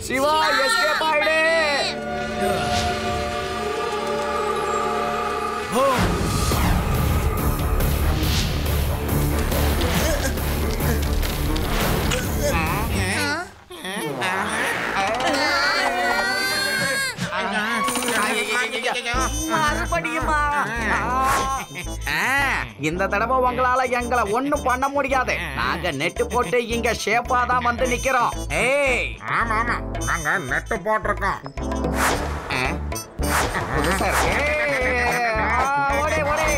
Siva escape ஆயிடு. மறுபடியுமா? இந்த தடவை உங்களால எங்களை ஒண்ணும் பண்ண முடியாது. நாங்க நெட்டு போட்டு இங்க ஷேப்பா தான் வந்து நிக்கிறோம். ஏய், ஆமா ஆமா, நாங்க நெட்டு போட்டிருக்கோம். ஓடே ஓடே.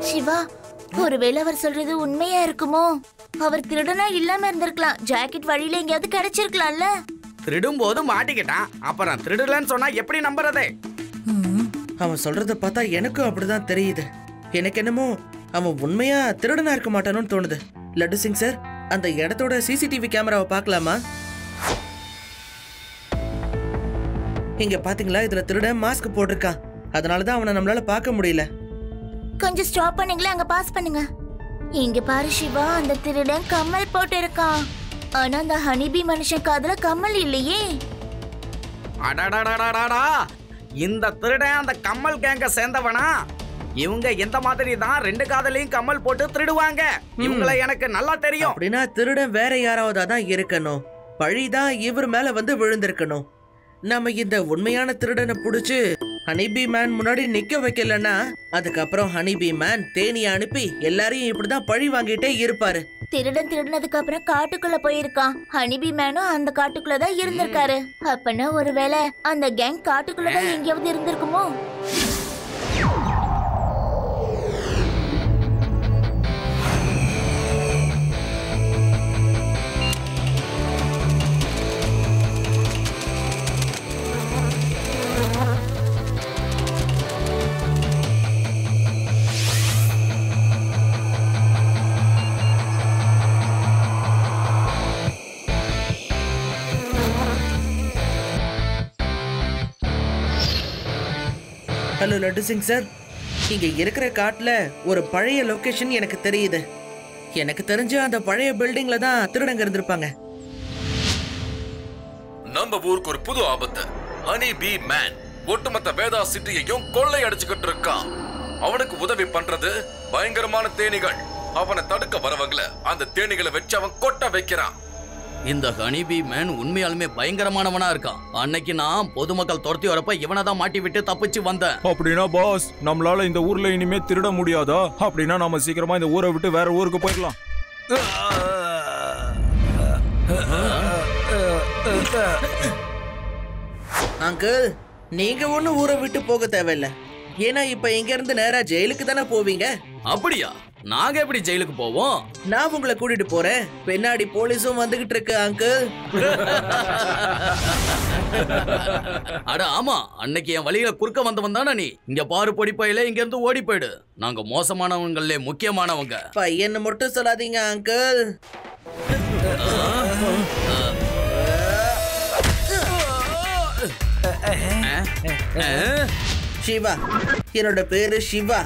சிவா, ஒருவேளை அவர் சொல்றது உண்மையா இருக்குமோ? அவர் திருடனா இல்லாம இருந்திருக்கலாம். ஜாக்கெட் வழியில எங்கேயாவது கிடைச்சிருக்கலாம்ல. திருடும் போது மாட்டிக்கிட்டான். அப்புறம் திருடலன்னு சொன்னா எப்படி நம்புறது? அவன் சொல்றத பார்த்தா எனக்கும் அப்படிதான் தெரியுது. எனக்கு என்னமோ அவன் உண்மையா திருடனா இருக்க மாட்டானு தோணுது. லட்டு சிங் சார், அந்த இடத்தோட சிசிடிவி கேமராவை பார்க்கலாமா? இங்க பாத்தீங்களா, இதுல திருடன் மாஸ்க் போட்டிருக்கான். அதனாலதான் அவனை நம்மளால பார்க்க முடியல. கொஞ்சம் ஸ்டாப் பண்ணீங்களா? அங்க பாஸ் பண்ணுங்க. இங்க பாரு சிவா, அந்த திருடன் கம்மல் போட்டு இருக்கான். ஆனா அந்த ஹனிபி மனுஷன் காதுல கம்மல் இல்லையே. அடடடடடடா, இந்த திருடன் அந்த கம்மல் கேங்க சேர்ந்தவனா? இவங்க இந்த மாதிரி தான் 2 காதலையும் கம்மல் போட்டு திருடுவாங்க. இவங்களை எனக்கு நல்லா தெரியும். அப்படின்னா திருடன் வேற யாராவதா தான் இருக்கணும். பழிதான் இவர் மேல வந்து விழுந்திருக்கணும். நம்ம இந்த உண்மையான திருடனை புடிச்சு ஹனிபி மேன் முன்னாடி நிக்க வைக்கலன்னா அதுக்கப்புறம் ஹனிபி மேன் தேனியை அனுப்பி எல்லாரையும் இப்படிதான் பழி வாங்கிட்டே இருப்பாரு. திருடன் திருடினதுக்கு அப்புறம் காட்டுக்குள்ள போயிருக்கான். ஹனிபி மேனும் அந்த காட்டுக்குள்ளதான் இருந்திருக்காரு. அப்பனா ஒருவேளை அந்த கேங் காட்டுக்குள்ளதான் எங்கேயாவது இருந்திருக்குமோ? ஹலோ லட்டு சிங் சார், இங்க இருக்கிற காட்டுல ஒரு பழைய லொகேஷன் எனக்கு தெரியுது. எனக்கு தெரிஞ்ச அந்த பழைய பில்டிங்ல தான் திருடங்க இருந்திருப்பாங்க. நம்ம ஊருக்கு ஒரு புது ஆபத்து. ஹனிபி மேன் ஒட்டுமொத்த வேதா சிட்டியையும் கொள்ளை அடிச்சுக்கிட்டு இருக்கான். அவனுக்கு உதவி பண்றது பயங்கரமான தேனிகள். அவனை தடுக்க வரவங்கள அந்த தேனிகளை வச்சு அவன் கொட்ட வைக்கிறான். இந்த ஹனிபி மேன் உண்மையாலுமே பயங்கரமானவனா இருக்கான். அன்னைக்கு நான் பொதுமக்கள் துரத்தி வரப்ப இவனை தான் மாட்டி விட்டு தப்பிச்சு வந்தேன். அப்படின்னா பாஸ், நம்மளால இந்த ஊர்ல இனிமே திருட முடியாதா? அப்படின்னா நம்ம சீக்கிரமா இந்த ஊரை விட்டு வேற ஊருக்கு போயிடலாம். அங்கிள், நீங்க ஒன்னும் ஊரை விட்டு போக தேவையில்ல. ஏன்னா இப்ப இங்க இருந்து நேரா ஜெயிலுக்கு தானே போவீங்க. அப்படியா? நாங்க எப்படி ஜெயிலுக்கு போவோம்? நான் உங்களை கூட்டிட்டு போறேன். பின்னாடி போலீஸும் வந்துகிட்டு இருக்கு அங்கிள். அட ஆமா, அன்னைக்கு என் வழியில குறுக்க வந்தவன் தானே நீ. இங்க பாரு பொடிப்பையில இங்க இருந்து ஓடி போயிடு. நாங்க மோசமானவங்களே முக்கியமானவங்க. பையன் மட்டும் சொல்லாதீங்க அங்கிள். சிவா, என்னோட பேரு சிவா.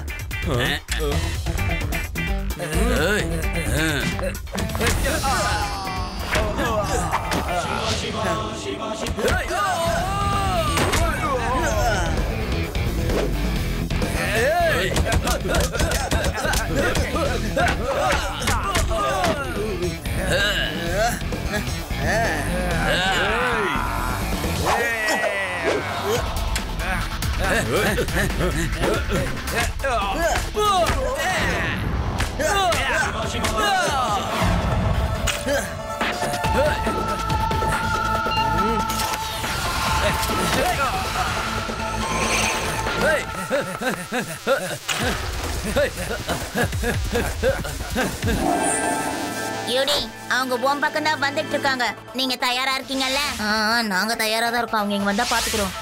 யூடி, அவங்க உன் பக்கம் தான் வந்துட்டு இருக்காங்க. நீங்க தயாரா இருக்கீங்கல்ல? நாங்க தயாரா தான் இருக்கோம். அவங்க இங்க வந்தா பாத்துக்கிறோம்.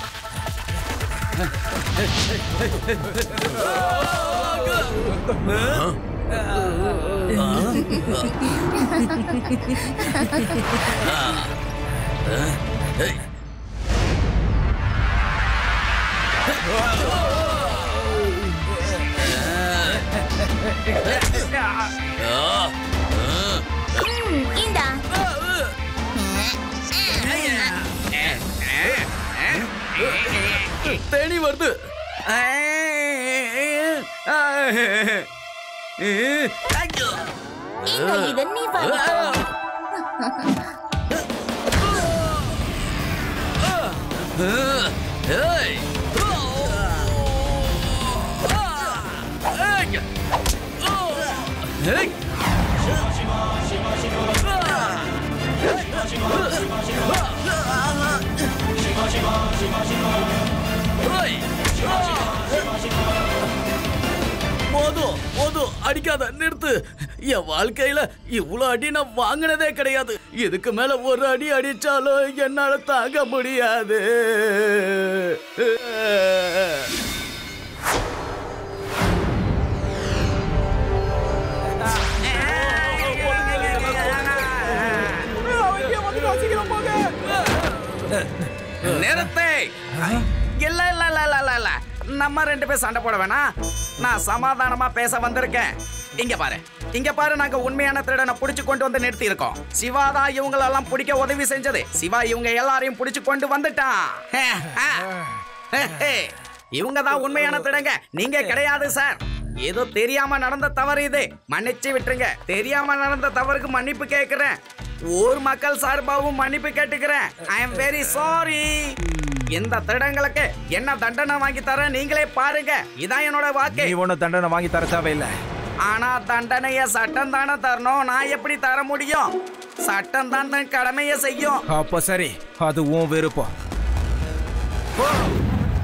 இந்தா தேனி வருது. இத நீ போதும் அடிக்காத, நிறுத்து. என் வாழ்க்கையில இவ்வளவு அடி நான் வாங்கினதே கிடையாது. இதுக்கு மேல ஒரு அடி அடிச்சாலும் என்னால தாங்க முடியாது. நிறுத்தை. இல்ல இல்ல இல்ல இல்ல இல்ல, நம்ம ரெண்டு பேர் சண்டை போட வேணாம். நான் சமாதானமா பேச வந்திருக்கேன். இங்க பாரு, நாங்க உண்மையான திருடனை புடிச்சு கொண்டு வந்து நிறுத்தி இருக்கோம். சிவாதா இவங்களெல்லாம் பிடிக்க உதவி செஞ்சது. சிவா இவங்க எல்லாரையும் புடிச்சு கொண்டு வந்துட்டான். இவங்க தான் உண்மையான திருடங்க, நீங்க கிடையாது சார். ஏதோ தெரியாம நடந்த தவறு இது, மன்னிச்சு விட்டுருங்க. தெரியாம நடந்த தவறுக்கு மன்னிப்பு கேட்கிறேன். ஊர் மக்கள் சார்பாகவும் மன்னிப்பு கேட்டுக்கிறேன். I am very sorry. இந்த திருடங்களுக்கு என்ன தண்டனை வாங்கி தர நீங்களே பாருங்க. இதான் என்னோட வாக்கு. நீ ஒன்னும் தண்டனை வாங்கி தர தேவையில்லை. ஆனா தண்டனைய சட்டம் தானே தரணும். நான் எப்படி தர முடியும்? சட்டம் தான் தன் கடமையை செய்யும். அப்ப சரி, அது உன் விருப்பம்.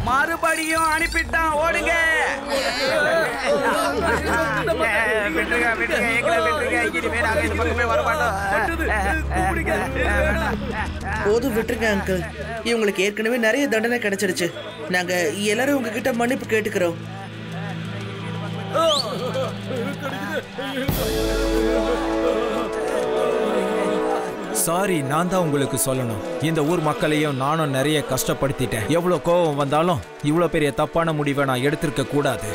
மறுபடியும் அனுப்பிட்டான், ஓடுங்க. போதும் விட்டுருங்க அங்கிள். இவங்களுக்கு ஏற்கனவே நிறைய தண்டனை கிடைச்சிருச்சு. நாங்க எல்லாரும் உங்ககிட்ட மன்னிப்பு கேட்டுக்கிறோம். சாரி, நான் தான் உங்களுக்கு சொல்லணும். இந்த ஊர் மக்களையும் நானும் நிறைய கஷ்டப்படுத்திட்டேன். எவ்வளவு கோபம் வந்தாலும் இவ்வளவு பெரிய தப்பான முடிவை நான் எடுத்திருக்க கூடாது.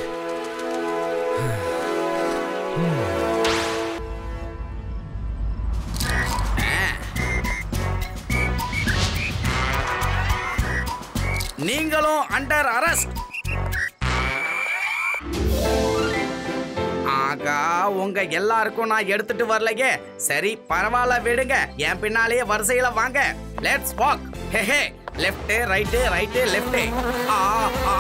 நீங்களும் அண்டர் அரெஸ்ட். ஆகா, உங்க எல்லாருக்கும் நான் எடுத்துட்டு வரலையே. சரி பரவாயில்ல, விடுங்க. என் பின்னாலேயே வரிசையில வாங்க. Let's walk. Hey hey, left right right left. ஆ ஆ